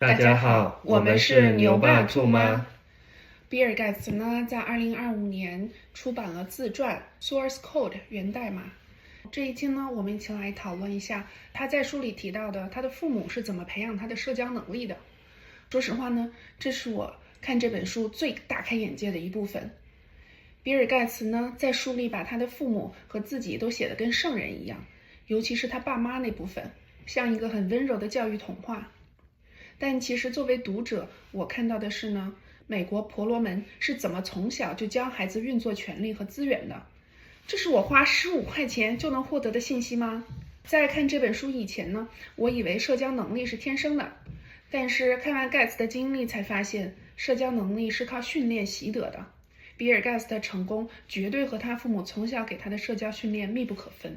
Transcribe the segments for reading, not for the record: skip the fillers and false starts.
大家好，我们是牛爸兔妈。比尔盖茨呢，在2025年出版了自传《Source Code》源代码。这一期呢，我们一起来讨论一下他在书里提到的他的父母是怎么培养他的社交能力的。说实话呢，这是我看这本书最大开眼界的一部分。比尔盖茨呢，在书里把他的父母和自己都写得跟圣人一样，尤其是他爸妈那部分，像一个很温柔的教育童话。但其实作为读者，我看到的是呢，美国婆罗门是怎么从小就教孩子运作权力和资源的。这是我花15块钱就能获得的信息吗？在看这本书以前呢，我以为社交能力是天生的，但是看完盖茨的经历才发现，社交能力是靠训练习得的。比尔盖茨的成功绝对和他父母从小给他的社交训练密不可分。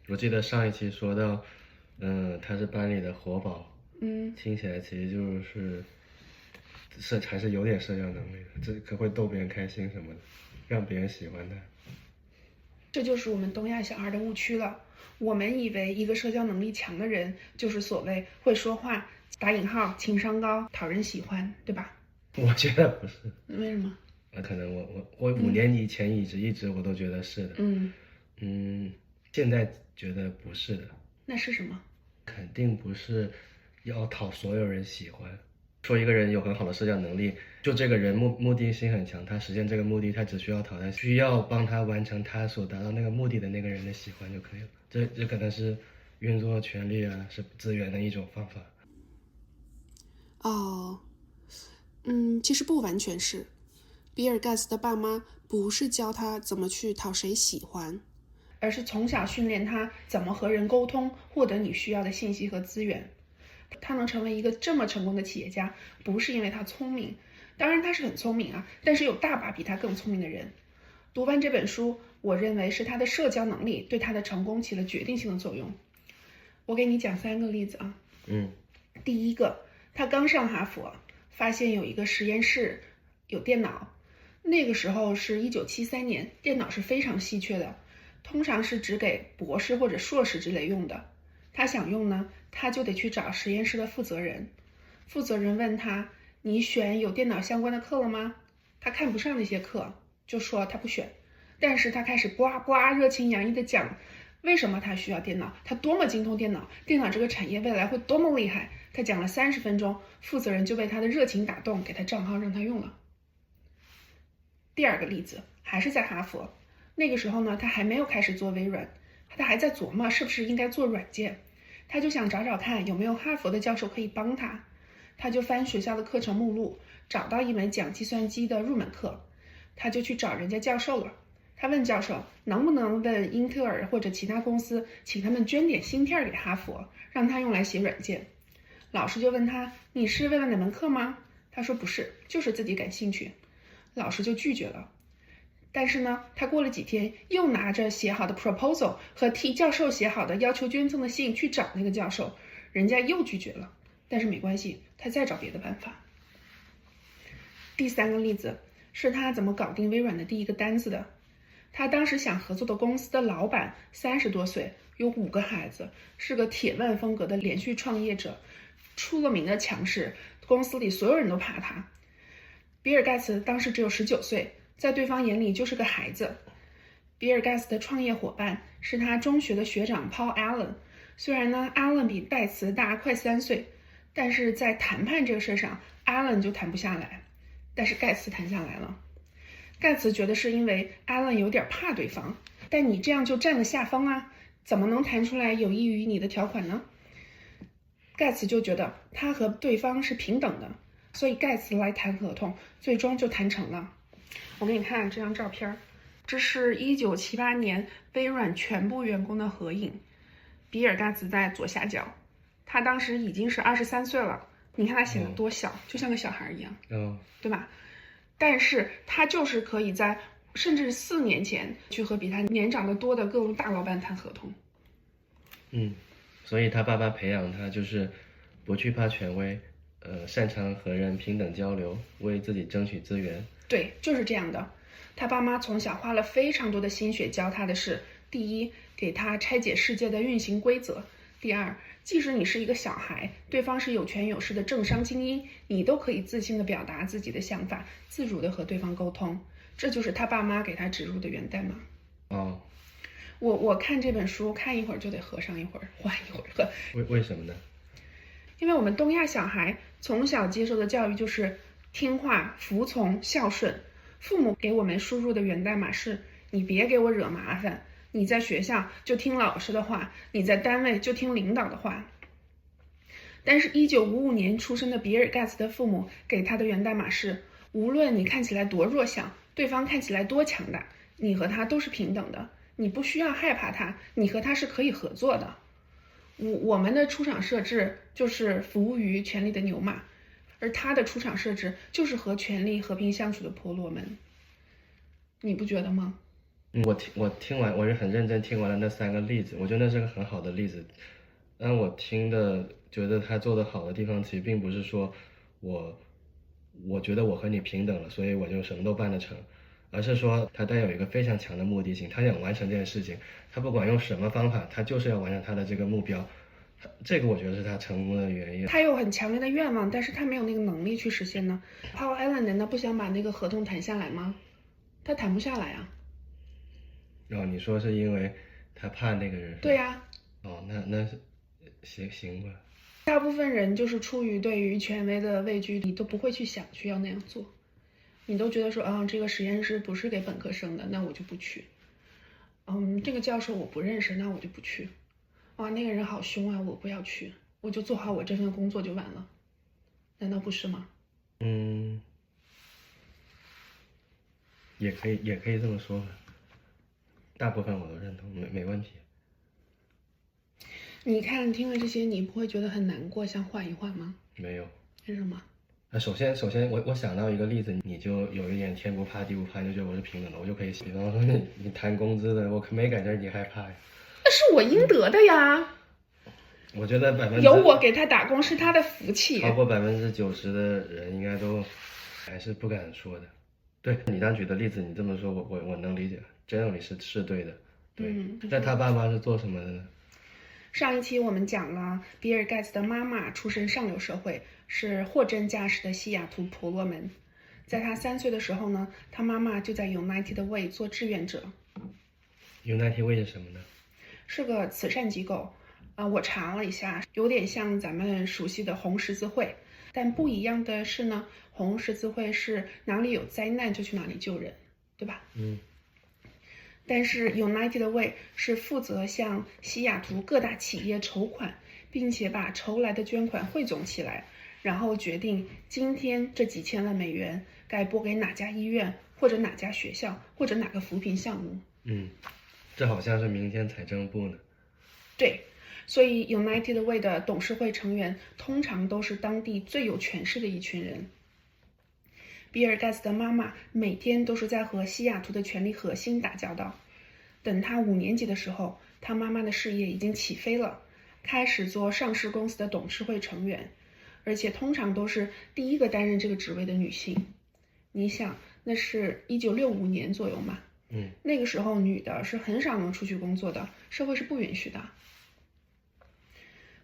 我记得上一期说到，他是班里的活宝，听起来其实就是还是有点社交能力的，这可会逗别人开心什么的，让别人喜欢他。这就是我们东亚小孩的误区了。我们以为一个社交能力强的人就是所谓会说话（打引号）情商高，讨人喜欢，对吧？我觉得不是。为什么？可能我5年级前一直我都觉得是的。现在觉得不是的。那是什么？肯定不是要讨所有人喜欢。说一个人有很好的社交能力，就这个人目的性很强，他实现这个目的，他只需要讨他需要帮他完成他所达到那个目的的那个人的喜欢就可以了。这可能是运作权力啊，是资源的一种方法。其实不完全是。比尔盖茨的爸妈不是教他怎么去讨谁喜欢，而是从小训练他怎么和人沟通，获得你需要的信息和资源。他能成为一个这么成功的企业家，不是因为他聪明，当然他是很聪明啊，但是有大把比他更聪明的人。读完这本书，我认为是他的社交能力对他的成功起了决定性的作用。我给你讲3个例子啊。第一个，他刚上哈佛，发现有一个实验室有电脑。那个时候是1973年，电脑是非常稀缺的，通常是只给博士或者硕士之类用的。他想用呢，他就得去找实验室的负责人。负责人问他：“你选有电脑相关的课了吗？”他看不上那些课，就说他不选。但是他开始呱呱热情洋溢地讲为什么他需要电脑，他多么精通电脑，电脑这个产业未来会多么厉害。他讲了30分钟，负责人就被他的热情打动，给他账号让他用了。第2个例子还是在哈佛，那个时候呢，他还没有开始做微软，他还在琢磨是不是应该做软件。他就想找找看有没有哈佛的教授可以帮他。他就翻学校的课程目录，找到一门讲计算机的入门课，他就去找人家教授了。他问教授能不能问英特尔或者其他公司，请他们捐点芯片给哈佛，让他用来写软件。老师就问他，你是为了哪门课吗？他说不是，就是自己感兴趣。老师就拒绝了。但是呢，他过了几天又拿着写好的 proposal 和替教授写好的要求捐赠的信去找那个教授，人家又拒绝了。但是没关系，他再找别的办法。第3个例子是他怎么搞定微软的第1个单子的。他当时想合作的公司的老板30多岁，有5个孩子，是个铁腕风格的连续创业者，出了名的强势，公司里所有人都怕他。比尔盖茨当时只有19岁，在对方眼里就是个孩子。比尔盖茨的创业伙伴是他中学的学长 Paul Allen， 虽然呢 Allen 比戴茨大快3岁，但是在谈判这个事上 Allen 就谈不下来，但是盖茨谈下来了。盖茨觉得是因为 Allen 有点怕对方，但你这样就占了下风啊，怎么能谈出来有益于你的条款呢？盖茨就觉得他和对方是平等的，所以盖茨来谈合同，最终就谈成了。我给你看这张照片，这是1978年微软全部员工的合影。比尔盖茨在左下角，他当时已经是23岁了，你看他显得多小，就像个小孩一样，对吧？但是他就是可以在甚至4年前去和比他年长得多的各路大老板谈合同。所以他爸爸培养他就是不惧怕权威，擅长和人平等交流，为自己争取资源。对，就是这样的。他爸妈从小花了非常多的心血教他的是：第一，给他拆解世界的运行规则；第二，即使你是一个小孩，对方是有权有势的政商精英，你都可以自信地表达自己的想法，自主地和对方沟通。这就是他爸妈给他植入的源代码。哦，我看这本书看一会儿就得合上一会儿，换一会儿喝。为什么呢？因为我们东亚小孩从小接受的教育就是听话、服从、孝顺。父母给我们输入的源代码是：你别给我惹麻烦，你在学校就听老师的话，你在单位就听领导的话。但是1955年出生的比尔·盖茨的父母给他的源代码是：无论你看起来多弱小，对方看起来多强大，你和他都是平等的，你不需要害怕他，你和他是可以合作的。我们的出场设置就是服务于权力的牛马，而他的出场设置就是和权力和平相处的婆罗门。你不觉得吗？我听完，我是很认真听完了那3个例子，我觉得那是个很好的例子。但我听的觉得他做的好的地方，其实并不是说我觉得我和你平等了，所以我就什么都办得成，而是说他带有一个非常强的目的性，他想完成这件事情，他不管用什么方法，他就是要完成他的这个目标。这个我觉得是他成功的原因。他有很强烈的愿望，但是他没有那个能力去实现呢。Paul Allen 难道不想把那个合同谈下来吗？他谈不下来啊。你说是因为他怕那个人？对呀。那是行吧。大部分人就是出于对于权威的畏惧，你都不会去想去要那样做，你都觉得说这个实验室不是给本科生的，那我就不去。这个教授我不认识，那我就不去。那个人好凶啊，我不要去，我就做好我这份工作就完了，难道不是吗？也可以这么说吧，大部分我都认同，没问题。你看听了这些，你不会觉得很难过，想缓一缓吗？没有。为什么？首先我想到一个例子，你就有一点天不怕地不怕，你就觉得我是平等的，我就可以，比方说你谈工资的，我可没感觉你害怕呀。那是我应得的呀。我觉得有我给他打工是他的福气。超过90%的人应该都还是不敢说的。对，你刚举的例子，你这么说我能理解，真有你是对的。对。那他爸妈是做什么的呢？上一期我们讲了比尔·盖茨的妈妈出身上流社会，是货真价实的西雅图婆罗门。在他3岁的时候呢，他妈妈就在 United Way 做志愿者。United Way 是什么呢？是个慈善机构。我查了一下，有点像咱们熟悉的红十字会，但不一样的是呢，红十字会是哪里有灾难就去哪里救人，对吧？但是 United Way 是负责向西雅图各大企业筹款，并且把筹来的捐款汇总起来，然后决定今天这几千万美元该拨给哪家医院，或者哪家学校，或者哪个扶贫项目。这好像是民间财政部呢。对，所以 United Way 的董事会成员通常都是当地最有权势的一群人。比尔·盖茨的妈妈每天都是在和西雅图的权力核心打交道。等他5年级的时候，他妈妈的事业已经起飞了，开始做上市公司的董事会成员，而且通常都是第一个担任这个职位的女性。你想，那是1965年左右嘛？那个时候女的是很少能出去工作的，社会是不允许的。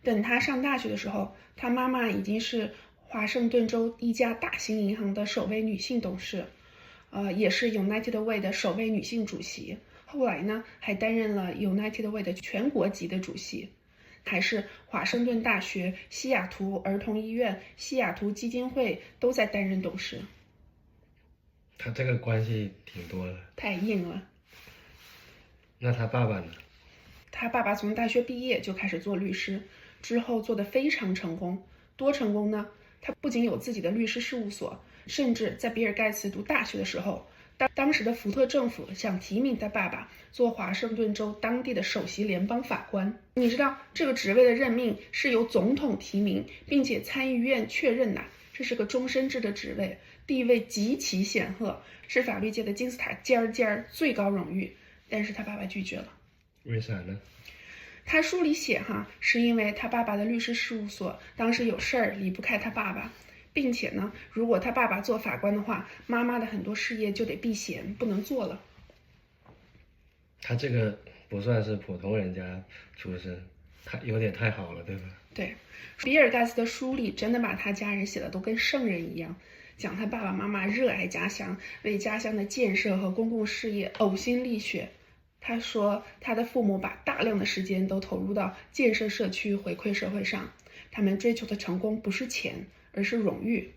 等他上大学的时候，他妈妈已经是华盛顿州一家大型银行的首位女性董事，也是 United Way 的首位女性主席。后来呢，还担任了 United Way 的全国级的主席，还是华盛顿大学、西雅图儿童医院、西雅图基金会都在担任董事。他这个关系挺多的，太硬了。那他爸爸呢？他爸爸从大学毕业就开始做律师，之后做得非常成功。多成功呢？他不仅有自己的律师事务所，甚至在比尔·盖茨读大学的时候，当时的福特政府想提名他爸爸做华盛顿州当地的首席联邦法官。你知道这个职位的任命是由总统提名，并且参议院确认的，这是个终身制的职位，地位极其显赫，是法律界的金字塔尖尖最高荣誉。但是他爸爸拒绝了。为啥呢？他书里写是因为他爸爸的律师事务所当时有事儿离不开他爸爸，并且呢，如果他爸爸做法官的话，妈妈的很多事业就得避嫌，不能做了。他这个不算是普通人家出身。有点太好了，对吧？对，比尔盖茨的书里真的把他家人写的都跟圣人一样，讲他爸爸妈妈热爱家乡，为家乡的建设和公共事业呕心沥血。他说他的父母把大量的时间都投入到建设社区、回馈社会上，他们追求的成功不是钱，而是荣誉，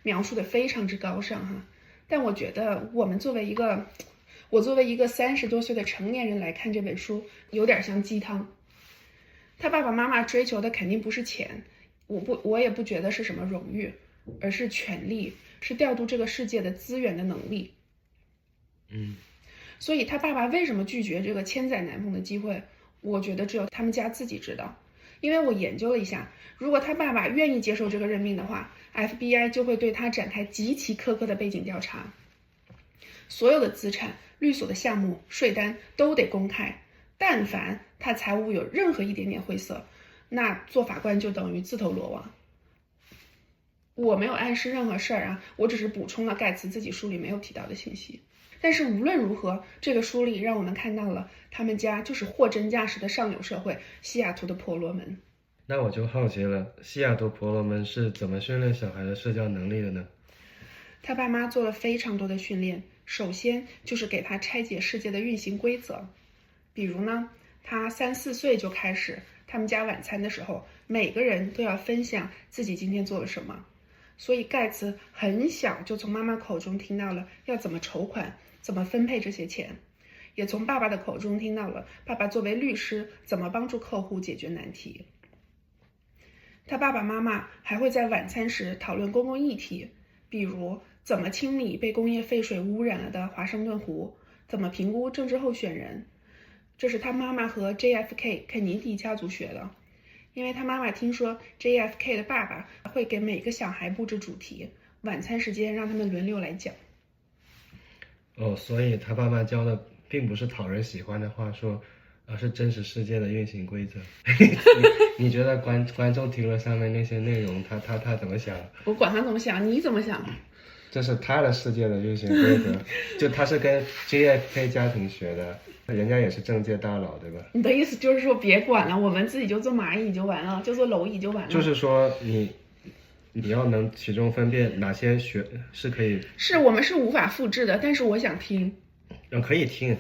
描述的非常之高尚哈。但我觉得我作为一个30多岁的成年人来看这本书，有点像鸡汤。他爸爸妈妈追求的肯定不是钱，我也不觉得是什么荣誉，而是权力，是调度这个世界的资源的能力。所以他爸爸为什么拒绝这个千载难逢的机会，我觉得只有他们家自己知道。因为我研究了一下，如果他爸爸愿意接受这个任命的话， FBI 就会对他展开极其苛刻的背景调查，所有的资产、律所的项目、税单都得公开，但凡他财务有任何一点点灰色，那做法官就等于自投罗网。我没有暗示任何事儿啊，我只是补充了盖茨自己书里没有提到的信息。但是无论如何，这个书里让我们看到了他们家就是货真价实的上流社会，西雅图的婆罗门。那我就好奇了，西雅图婆罗门是怎么训练小孩的社交能力的呢？他爸妈做了非常多的训练，首先就是给他拆解世界的运行规则。比如呢，他3、4岁就开始，他们家晚餐的时候，每个人都要分享自己今天做了什么。所以盖茨很小就从妈妈口中听到了要怎么筹款，怎么分配这些钱，也从爸爸的口中听到了爸爸作为律师怎么帮助客户解决难题。他爸爸妈妈还会在晚餐时讨论公共议题，比如怎么清理被工业废水污染了的华盛顿湖，怎么评估政治候选人。这是他妈妈和 JFK 肯尼迪家族学的，因为他妈妈听说 JFK 的爸爸会给每个小孩布置主题，晚餐时间让他们轮流来讲。所以他爸妈教的并不是讨人喜欢的话术，而是真实世界的运行规则。你觉得观众听了上面那些内容，他怎么想？我管他怎么想，你怎么想？这是他的世界的运行规则，就他是跟 JFK 家庭学的，人家也是政界大佬，对吧？你的意思就是说别管了，我们自己就做蚂蚁就完了，就做蝼蚁就完了。就是说你要能其中分辨哪些学是可以，是我们是无法复制的，但是我想听。可以听，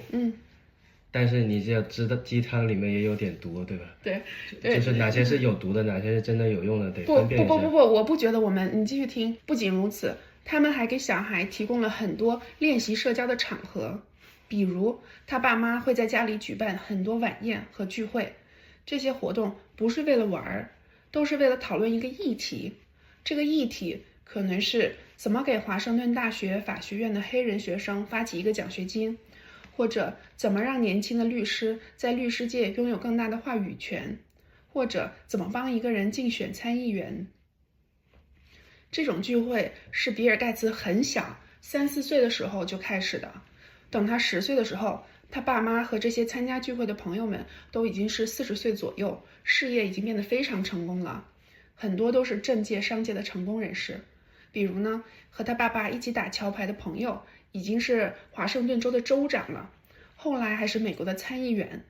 但是你就知道鸡汤里面也有点毒，对吧？对，就是哪些是有毒的，哪些是真的有用的，得分辨一下。不，我不觉得你继续听。不仅如此，他们还给小孩提供了很多练习社交的场合，比如他爸妈会在家里举办很多晚宴和聚会，这些活动不是为了玩，都是为了讨论一个议题。这个议题可能是怎么给华盛顿大学法学院的黑人学生发起一个奖学金，或者怎么让年轻的律师在律师界拥有更大的话语权，或者怎么帮一个人竞选参议员。这种聚会是比尔盖茨很小3、4岁的时候就开始的，等他10岁的时候，他爸妈和这些参加聚会的朋友们都已经是40岁左右，事业已经变得非常成功了，很多都是政界商界的成功人士。比如呢，和他爸爸一起打桥牌的朋友已经是华盛顿州的州长了，后来还是美国的参议员。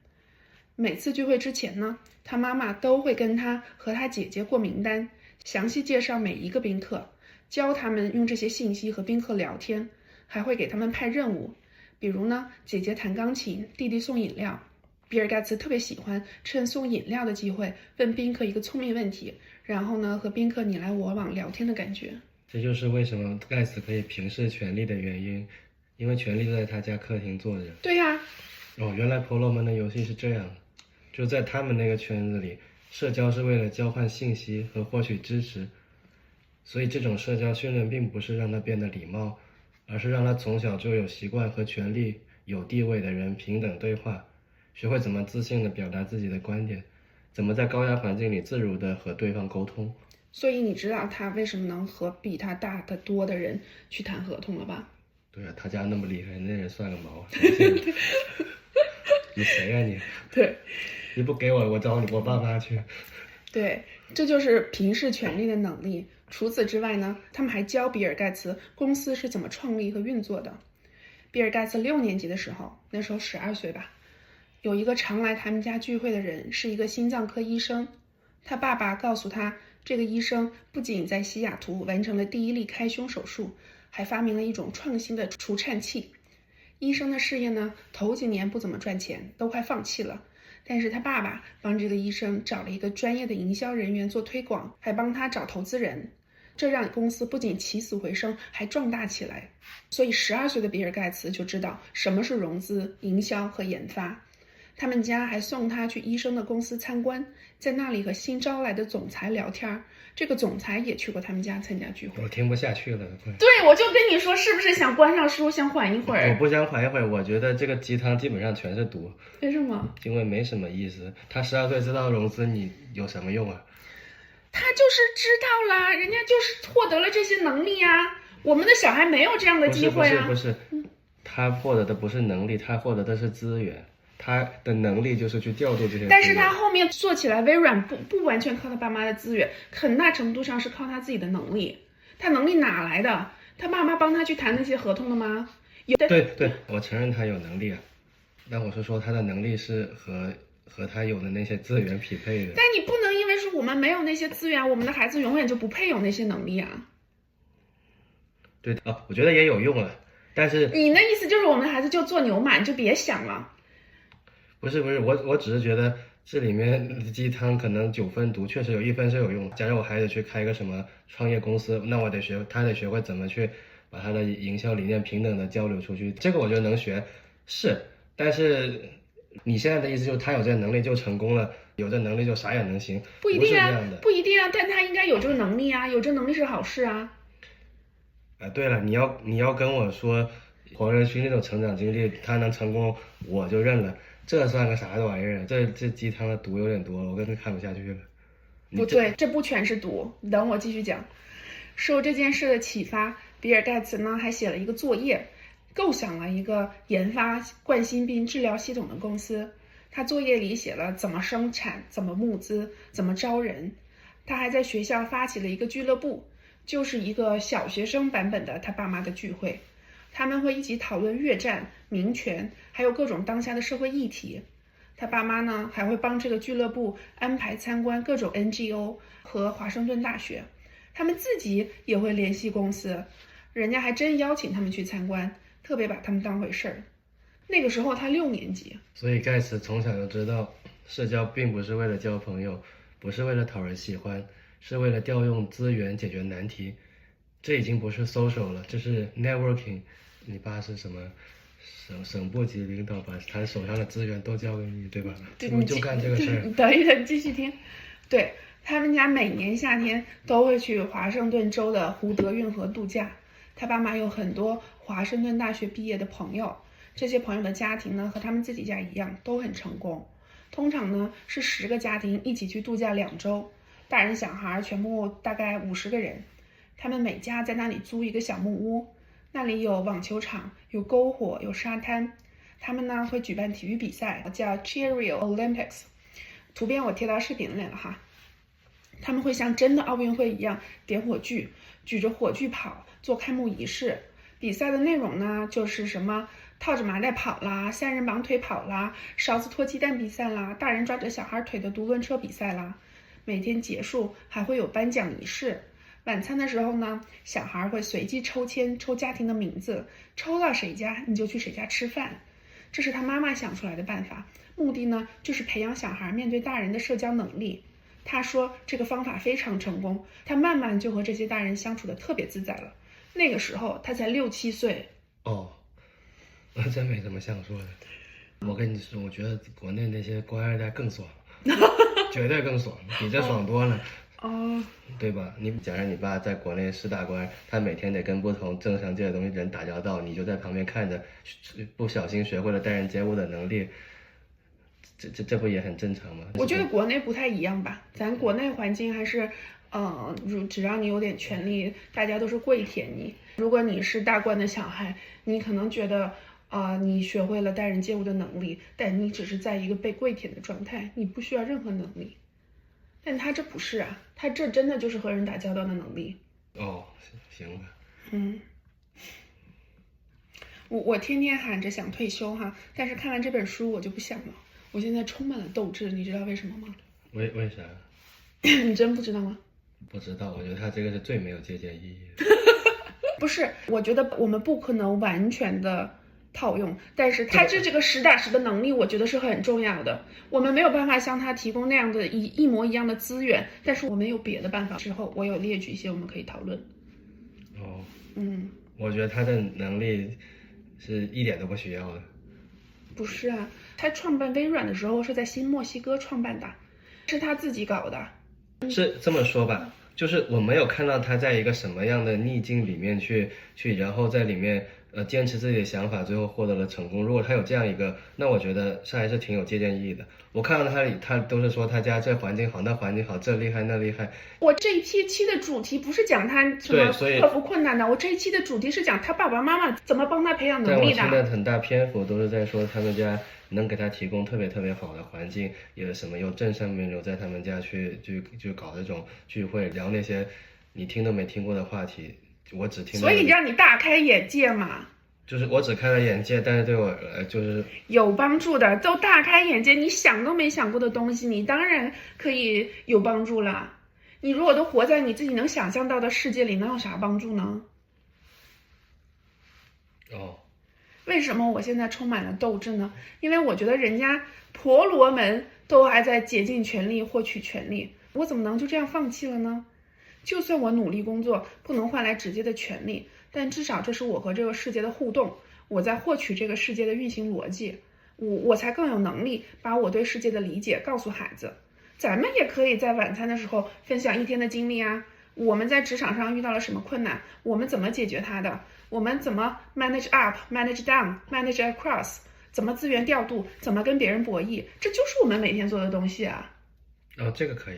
每次聚会之前呢，他妈妈都会跟他和他姐姐过名单，详细介绍每一个宾客，教他们用这些信息和宾客聊天，还会给他们派任务。比如呢，姐姐弹钢琴，弟弟送饮料。比尔盖茨特别喜欢趁送饮料的机会问宾客一个聪明问题，然后呢和宾客你来我往聊天的感觉。这就是为什么盖茨可以平视权力的原因，因为权力就在他家客厅坐着。对呀。原来婆罗门的游戏是这样，就在他们那个圈子里，社交是为了交换信息和获取支持，所以这种社交训练并不是让他变得礼貌，而是让他从小就有习惯和权力有地位的人平等对话，学会怎么自信地表达自己的观点，怎么在高压环境里自如地和对方沟通。所以你知道他为什么能和比他大得多的人去谈合同了吧？对啊，他家那么厉害，那人算个毛。你谁啊你？对，你不给我找我爸妈去。对，这就是平视权力的能力。除此之外呢，他们还教比尔盖茨公司是怎么创立和运作的。比尔盖茨6年级的时候，那时候12岁吧，有一个常来他们家聚会的人是一个心脏科医生，他爸爸告诉他，这个医生不仅在西雅图完成了第一例开胸手术，还发明了一种创新的除颤器。医生的事业呢，头几年不怎么赚钱，都快放弃了。但是他爸爸帮这个医生找了一个专业的营销人员做推广，还帮他找投资人，这让公司不仅起死回生，还壮大起来。所以12岁的比尔盖茨就知道什么是融资、营销和研发。他们家还送他去医生的公司参观，在那里和新招来的总裁聊天。这个总裁也去过他们家参加聚会。我听不下去了，快！对，我就跟你说，是不是想关上书，想缓一会儿？我不想缓一会儿，我觉得这个鸡汤基本上全是毒。为什么？因为没什么意思。他12岁知道融资，你有什么用啊？他就是知道啦，人家就是获得了这些能力啊。我们的小孩没有这样的机会啊。不是，他获得的不是能力，他获得的是资源。他的能力就是去调度这些资源。但是他后面做起来，微软不完全靠他爸妈的资源，很大程度上是靠他自己的能力。他能力哪来的？他爸妈帮他去谈那些合同的吗？对，我承认他有能力啊，但我是说他的能力是和他有的那些资源匹配的。但你不能因为说我们没有那些资源，我们的孩子永远就不配有那些能力啊。对啊，我觉得也有用了，但是你的意思就是我们的孩子就做牛马，你就别想了。不是，我只是觉得这里面鸡汤可能9分毒，确实有1分是有用。假如我孩子去开一个什么创业公司，那他得学会怎么去把他的营销理念平等的交流出去，这个我觉得能学，是。但是你现在的意思就是他有这个能力就成功了，有这能力就啥也能行？不一定啊，不一定啊，但他应该有这个能力啊，有这能力是好事啊。对了，你要跟我说黄仁勋那种成长经历，他能成功我就认了。这算个啥玩意儿？这鸡汤的毒有点多了，我根本看不下去了。不对，这不全是毒。等我继续讲。受这件事的启发，比尔盖茨呢还写了一个作业，构想了一个研发冠心病治疗系统的公司。他作业里写了怎么生产、怎么募资、怎么招人。他还在学校发起了一个俱乐部，就是一个小学生版本的他爸妈的聚会。他们会一起讨论越战、民权，还有各种当下的社会议题。他爸妈呢，还会帮这个俱乐部安排参观各种 NGO 和华盛顿大学。他们自己也会联系公司，人家还真邀请他们去参观，特别把他们当回事儿。那个时候他6年级。所以盖茨从小就知道，社交并不是为了交朋友，不是为了讨人喜欢，是为了调用资源解决难题。这已经不是 social 了，这是 networking。你爸是什么省部级领导，把他手上的资源都交给你，对吧？对，就干这个事儿。等一等，继续听。对，他们家每年夏天都会去华盛顿州的胡德运河度假。他爸妈有很多华盛顿大学毕业的朋友，这些朋友的家庭呢和他们自己家一样都很成功。通常呢是10个家庭一起去度假2周，大人小孩全部大概50个人。他们每家在那里租一个小木屋，那里有网球场，有篝火，有沙滩。他们呢会举办体育比赛，叫 Cheerio Olympics。图片我贴到视频里了哈。他们会像真的奥运会一样点火炬，举着火炬跑，做开幕仪式。比赛的内容呢，就是什么套着麻袋跑啦，3人绑腿跑啦，勺子拖鸡蛋比赛啦，大人抓着小孩腿的独轮车比赛啦。每天结束还会有颁奖仪式。晚餐的时候呢，小孩会随机抽签，抽家庭的名字，抽到谁家你就去谁家吃饭。这是他妈妈想出来的办法，目的呢就是培养小孩面对大人的社交能力。他说这个方法非常成功，他慢慢就和这些大人相处的特别自在了。那个时候他才6、7岁。哦，我真没什么想说的。我跟你说，我觉得国内那些官二代更爽，绝对更爽，比这爽多了。对吧？假如你爸在国内是大官，他每天得跟不同政商界的东西人打交道，你就在旁边看着，不小心学会了待人接物的能力，这不也很正常吗？我觉得国内不太一样吧，咱国内环境还是，只要你有点权利，大家都是跪舔你。如果你是大官的小孩，你可能觉得，你学会了待人接物的能力，但你只是在一个被跪舔的状态，你不需要任何能力。但他这不是啊，他这真的就是和人打交道的能力。哦，行吧。我天天喊着想退休哈，但是看完这本书我就不想了。我现在充满了斗志，你知道为什么吗？为啥？你真不知道吗？不知道，我觉得他这个是最没有借鉴意义的。不是，我觉得我们不可能完全的套用，但是他这个实打实的能力，我觉得是很重要的。我们没有办法向他提供那样的一模一样的资源，但是我们有别的办法。之后我有列举一些我们可以讨论。哦，我觉得他的能力是一点都不需要的。不是啊，他创办微软的时候是在新墨西哥创办的，是他自己搞的。是这么说吧，就是我没有看到他在一个什么样的逆境里面去，然后在里面坚持自己的想法，最后获得了成功。如果他有这样一个，那我觉得是还是挺有借鉴意义的。我看到他都是说他家这环境好，那环境好，这厉害那厉害。我这一期的主题不是讲他什么克服困难的，我这一期的主题是讲他爸爸妈妈怎么帮他培养能力的。但我现在很大篇幅都是在说他们家能给他提供特别特别好的环境，有什么有政商名流在他们家去搞这种聚会，聊那些你听都没听过的话题，我只听到。所以让你大开眼界嘛。就是我只开了眼界，但是对我就是有帮助的，都大开眼界，你想都没想过的东西，你当然可以有帮助了。你如果都活在你自己能想象到的世界里，能有啥帮助呢？哦。为什么我现在充满了斗志呢？因为我觉得人家婆罗门都还在竭尽全力获取权利，我怎么能就这样放弃了呢？就算我努力工作不能换来直接的权利，但至少这是我和这个世界的互动，我在获取这个世界的运行逻辑，我才更有能力把我对世界的理解告诉孩子。咱们也可以在晚餐的时候分享一天的经历啊，我们在职场上遇到了什么困难，我们怎么解决它的，我们怎么 manage up manage down manage across， 怎么资源调度，怎么跟别人博弈，这就是我们每天做的东西啊。这个可以。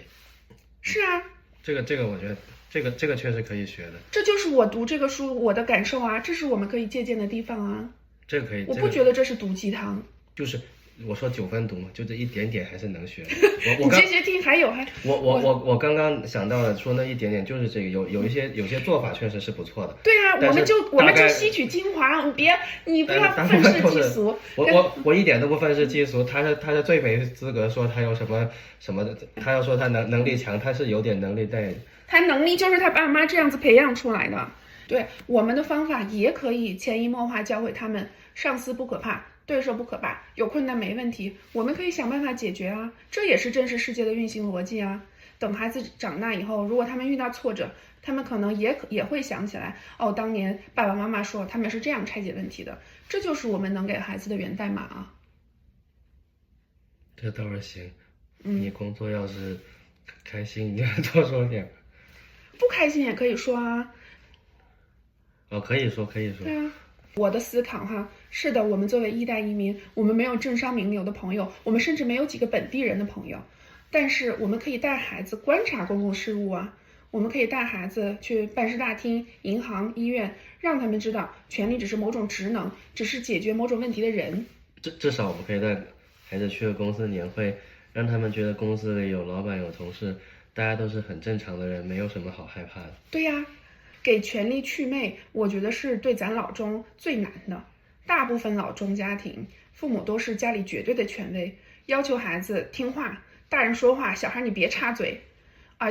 是啊，这个我觉得这个确实可以学的。这就是我读这个书我的感受啊，这是我们可以借鉴的地方啊。这个可以。我不觉得这是毒鸡汤。就是我说9分毒嘛，就这一点点还是能学的。你继续听，还有我刚刚想到的说那一点点就是这个有些做法确实是不错的。对啊，我们就吸取精华，你不要愤世嫉俗。我一点都不愤世嫉俗，他是最没资格说他有什么的，他要说他能力强，他是有点能力但他能力就是他爸妈这样子培养出来的。对，我们的方法也可以潜移默化教会他们，上司不可怕，对手不可怕，有困难没问题，我们可以想办法解决啊，这也是真实世界的运行逻辑啊。等孩子长大以后，如果他们遇到挫折，他们可能也会想起来，哦，当年爸爸妈妈说他们是这样拆解问题的，这就是我们能给孩子的源代码啊。这倒是行。你工作要是开心，你要多说点。不开心也可以说啊。可以说。对啊，我的思考哈，是的，我们作为一代移民，我们没有政商名流的朋友，我们甚至没有几个本地人的朋友，但是我们可以带孩子观察公共事务啊，我们可以带孩子去办事大厅、银行、医院，让他们知道权利只是某种职能，只是解决某种问题的人。至少我们可以带孩子去个公司年会，让他们觉得公司里有老板有同事，大家都是很正常的人，没有什么好害怕的。对呀，给权力祛魅，我觉得是对咱老中最难的。大部分老中家庭，父母都是家里绝对的权威，要求孩子听话，大人说话，小孩你别插嘴。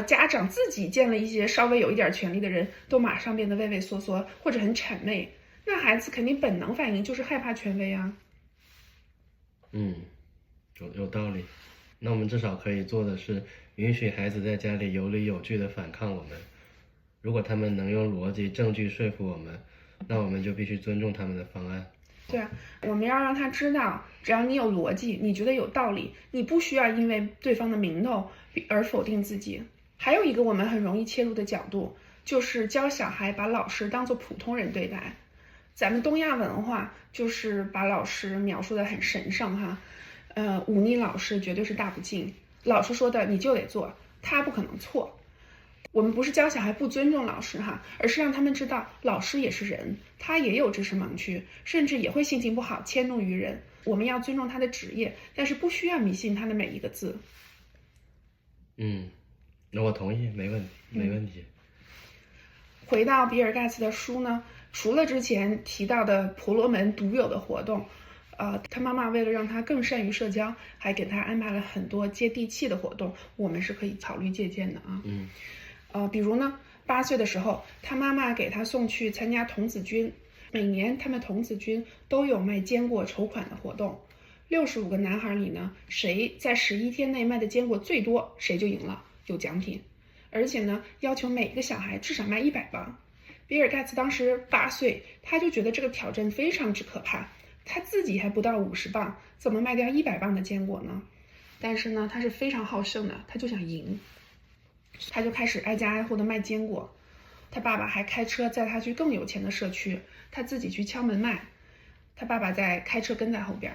家长自己见了一些稍微有一点权力的人，都马上变得畏畏缩缩或者很谄媚，那孩子肯定本能反应就是害怕权威啊。有道理。那我们至少可以做的是允许孩子在家里有理有据的反抗我们。如果他们能用逻辑证据说服我们，那我们就必须尊重他们的方案。对啊，我们要让他知道，只要你有逻辑，你觉得有道理，你不需要因为对方的名头而否定自己。还有一个我们很容易切入的角度，就是教小孩把老师当作普通人对待。咱们东亚文化就是把老师描述得很神圣哈，忤逆老师绝对是大不敬，老师说的你就得做，他不可能错。我们不是教小孩不尊重老师哈，而是让他们知道老师也是人，他也有知识盲区，甚至也会心情不好迁怒于人。我们要尊重他的职业，但是不需要迷信他的每一个字。那我同意，没问题。回到比尔盖茨的书呢，除了之前提到的婆罗门独有的活动，他妈妈为了让他更善于社交，还给他安排了很多接地气的活动，我们是可以考虑借鉴的啊。比如呢，8岁的时候，他妈妈给他送去参加童子军，每年他们童子军都有卖坚果筹款的活动，65个男孩里呢，谁在11天内卖的坚果最多，谁就赢了，有奖品。而且呢，要求每个小孩至少卖100磅。比尔盖茨当时8岁，他就觉得这个挑战非常之可怕，他自己还不到50磅，怎么卖掉100磅的坚果呢？但是呢，他是非常好胜的，他就想赢，他就开始挨家挨户的卖坚果。他爸爸还开车载他去更有钱的社区，他自己去敲门卖，他爸爸在开车跟在后边。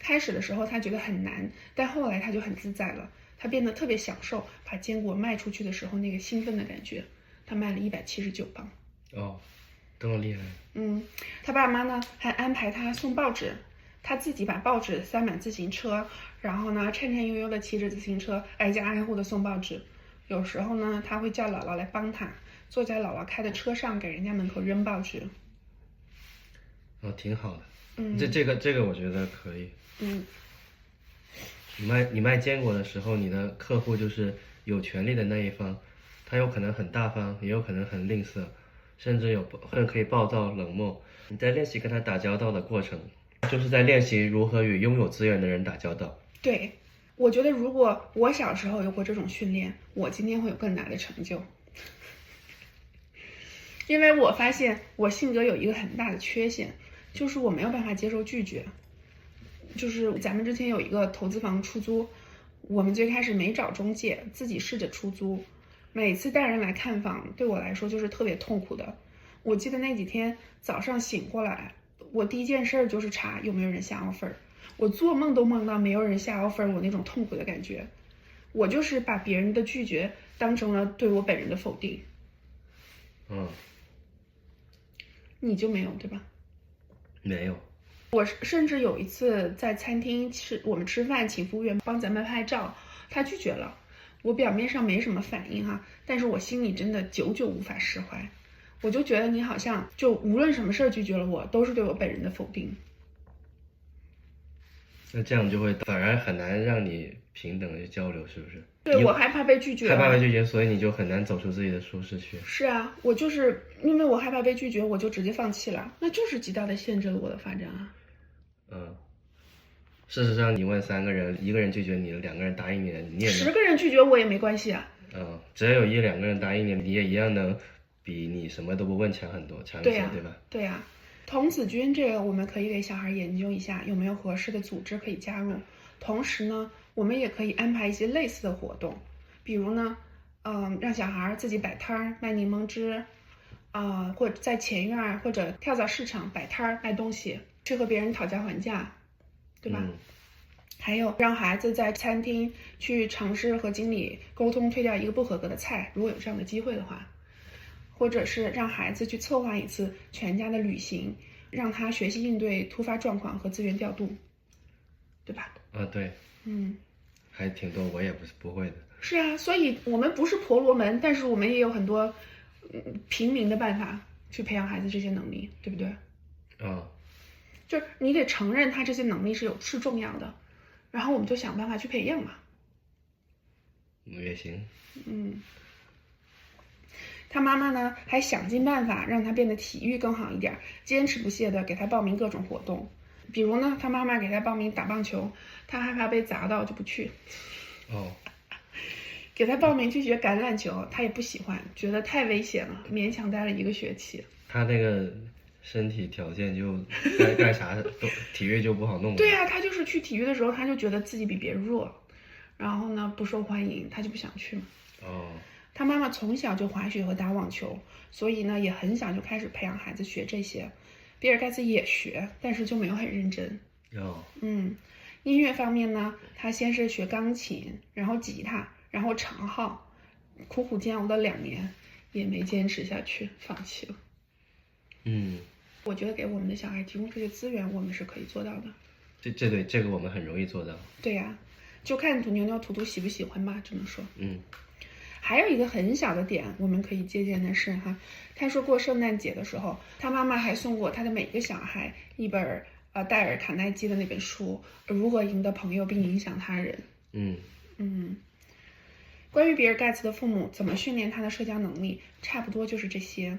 开始的时候他觉得很难，但后来他就很自在了，他变得特别享受把坚果卖出去的时候那个兴奋的感觉。他卖了179磅。这么厉害。他爸妈呢还安排他送报纸，他自己把报纸塞满自行车，然后呢颤颤悠悠的骑着自行车挨家挨户的送报纸。有时候呢他会叫姥姥来帮他，坐在姥姥开的车上给人家门口扔报纸。挺好的。这个我觉得可以。你卖坚果的时候，你的客户就是有权利的那一方，他有可能很大方，也有可能很吝啬，甚至可以暴躁冷漠。你在练习跟他打交道的过程，就是在练习如何与拥有资源的人打交道。对，我觉得如果我小时候有过这种训练，我今天会有更大的成就。因为我发现我性格有一个很大的缺陷，就是我没有办法接受拒绝。就是咱们之前有一个投资房出租，我们最开始没找中介，自己试着出租。每次带人来看房，对我来说就是特别痛苦的。我记得那几天早上醒过来，我第一件事就是查有没有人下 offer。我做梦都梦到没有人下 offer，我那种痛苦的感觉。我就是把别人的拒绝当成了对我本人的否定。你就没有对吧？没有。我甚至有一次在餐厅我们吃饭，请服务员帮咱们拍照，他拒绝了。我表面上没什么反应但是我心里真的久久无法释怀。我就觉得你好像就无论什么事儿拒绝了我，都是对我本人的否定。那这样就会反而很难让你平等的交流，是不是？对，我害怕被拒绝，害怕被拒绝，所以你就很难走出自己的舒适区。是啊，我就是因为我害怕被拒绝，我就直接放弃了，那就是极大的限制了我的发展啊。事实上，你问3个人，1个人拒绝你了，2个人答应你了，你也10个人拒绝我也没关系啊。只要有1、2个人答应你，你也一样能比你什么都不问强很多，强一些，对吧？对啊，童子军这个我们可以给小孩研究一下有没有合适的组织可以加入。同时呢，我们也可以安排一些类似的活动，比如呢，让小孩自己摆摊儿卖柠檬汁，或者在前院或者跳蚤市场摆摊儿卖东西，去和别人讨价还价，对吧？还有让孩子在餐厅去尝试和经理沟通退掉一个不合格的菜，如果有这样的机会的话，或者是让孩子去策划一次全家的旅行，让他学习应对突发状况和资源调度，对吧？对。还挺多我也不会的。是啊，所以我们不是婆罗门，但是我们也有很多平民的办法去培养孩子这些能力，对不对？就是你得承认他这些能力是重要的，然后我们就想办法去培养嘛。也行。他妈妈呢还想尽办法让他变得体育更好一点，坚持不懈的给他报名各种活动。比如呢，他妈妈给他报名打棒球，他害怕被砸到就不去。给他报名去学橄榄球，他也不喜欢，觉得太危险了，勉强待了1个学期。他那个身体条件就干啥都体育就不好弄。对啊，他就是去体育的时候，他就觉得自己比别人弱，然后呢不受欢迎，他就不想去嘛。他妈妈从小就滑雪和打网球，所以呢也很小就开始培养孩子学这些。比尔盖茨也学，但是就没有很认真。音乐方面呢，他先是学钢琴，然后吉他，然后长号，苦苦煎熬了2年，也没坚持下去，放弃了。我觉得给我们的小孩提供这些资源，我们是可以做到的。这个我们很容易做到。对呀，就看牛牛图图喜不喜欢吧，只能说。还有一个很小的点我们可以借鉴的是他说过圣诞节的时候，他妈妈还送过他的每个小孩一本戴尔·卡耐基的那本书《如何赢得朋友并影响他人》。关于比尔·盖茨的父母怎么训练他的社交能力，差不多就是这些。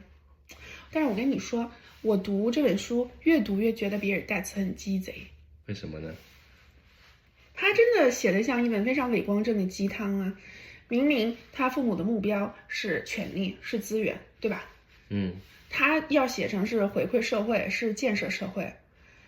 但是我跟你说，我读这本书越读越觉得比尔·盖茨很鸡贼。为什么呢？他真的写得像一本非常伪光正的鸡汤啊！明明他父母的目标是权力，是资源，对吧？他要写成是回馈社会，是建设社会。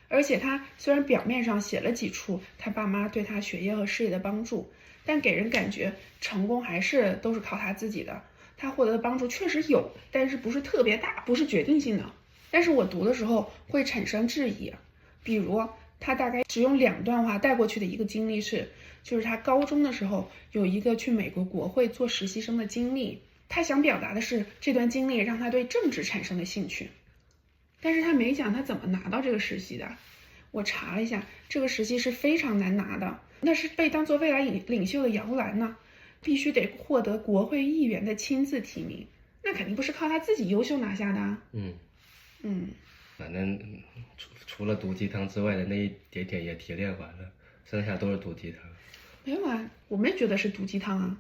而且他虽然表面上写了几处他爸妈对他学业和事业的帮助，但给人感觉成功还是都是靠他自己的。他获得的帮助确实有，但是不是特别大，不是决定性的。但是我读的时候会产生质疑，比如他大概只用2段话带过去的一个经历就是他高中的时候有一个去美国国会做实习生的经历。他想表达的是这段经历让他对政治产生了兴趣，但是他没讲他怎么拿到这个实习的。我查了一下，这个实习是非常难拿的，那是被当作未来领袖的摇篮呢，必须得获得国会议员的亲自提名，那肯定不是靠他自己优秀拿下的。反正除了毒鸡汤之外的那一点点也提炼完了，剩下都是毒鸡汤。没有啊，我们也觉得是毒鸡汤啊。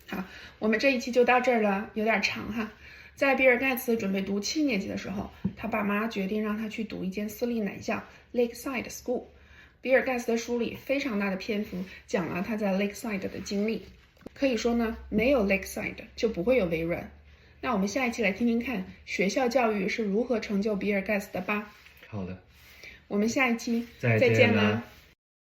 好，我们这一期就到这儿了，有点长哈。在比尔·盖茨准备读7年级的时候，他爸妈决定让他去读一间私立男校 Lakeside School。比尔·盖茨的书里非常大的篇幅讲了他在 Lakeside 的经历，可以说呢，没有 Lakeside 就不会有微软。那我们下一期来听听看学校教育是如何成就比尔·盖茨的吧。好的，我们下一期再见了。啦。